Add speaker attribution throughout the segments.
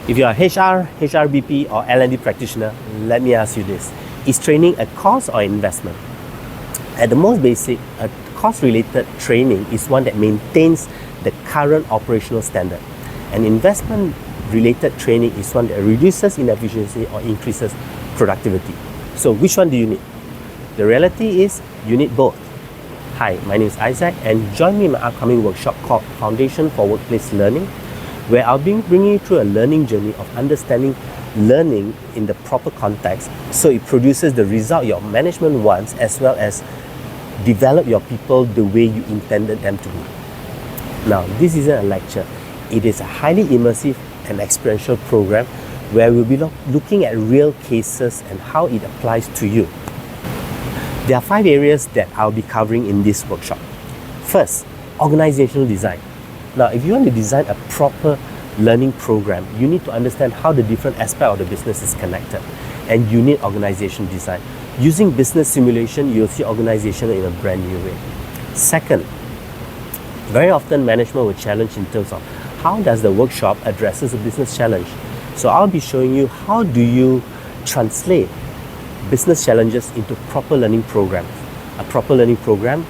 Speaker 1: If you are HR, HRBP or L&D practitioner, let me ask you this. Is training a cost or investment? At the most basic, a cost-related training is one that maintains the current operational standard. An investment-related training is one that reduces inefficiency or increases productivity. So which one do you need? The reality is you need both. Hi, my name is Isaac, and join me in my upcoming workshop called Foundation for Workplace Learning, where I'll be bringing you through a learning journey of understanding learning in the proper context so it produces the result your management wants, as well as develop your people the way you intended them to be. Now, this isn't a lecture. It is a highly immersive and experiential program where we'll be looking at real cases and how it applies to you. There are 5 areas that I'll be covering in this workshop. First, organizational design. Now, if you want to design a proper learning program, you need to understand how the different aspects of the business is connected, and you need organizational design. Using business simulation, you'll see organization in a brand new way. Second, very often management will challenge in terms of how does the workshop addresses a business challenge. So I'll be showing you how do you translate business challenges into proper learning programs. A proper learning program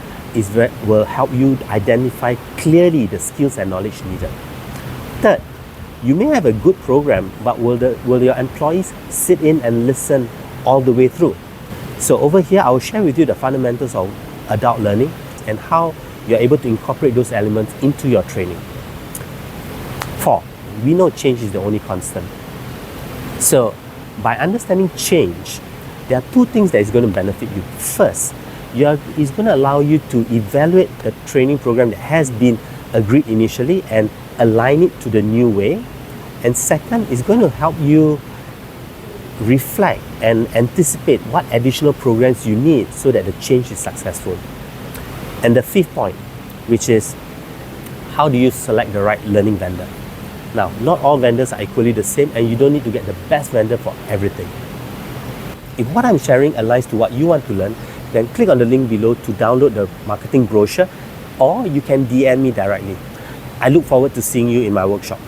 Speaker 1: will help you identify clearly the skills and knowledge needed. Third, you may have a good program, but will your employees sit in and listen all the way through? So over here, I will share with you the fundamentals of adult learning and how you're able to incorporate those elements into your training. 4, we know change is the only constant. So by understanding change, there are 2 things that is going to benefit you. First, it's going to allow you to evaluate the training program that has been agreed initially and align it to the new way. And second, it's going to help you reflect and anticipate what additional programs you need so that the change is successful. And the 5th point, which is how do you select the right learning vendor? Now, not all vendors are equally the same, and you don't need to get the best vendor for everything. If what I'm sharing aligns to what you want to learn, then click on the link below to download the marketing brochure, or you can DM me directly. I look forward to seeing you in my workshop.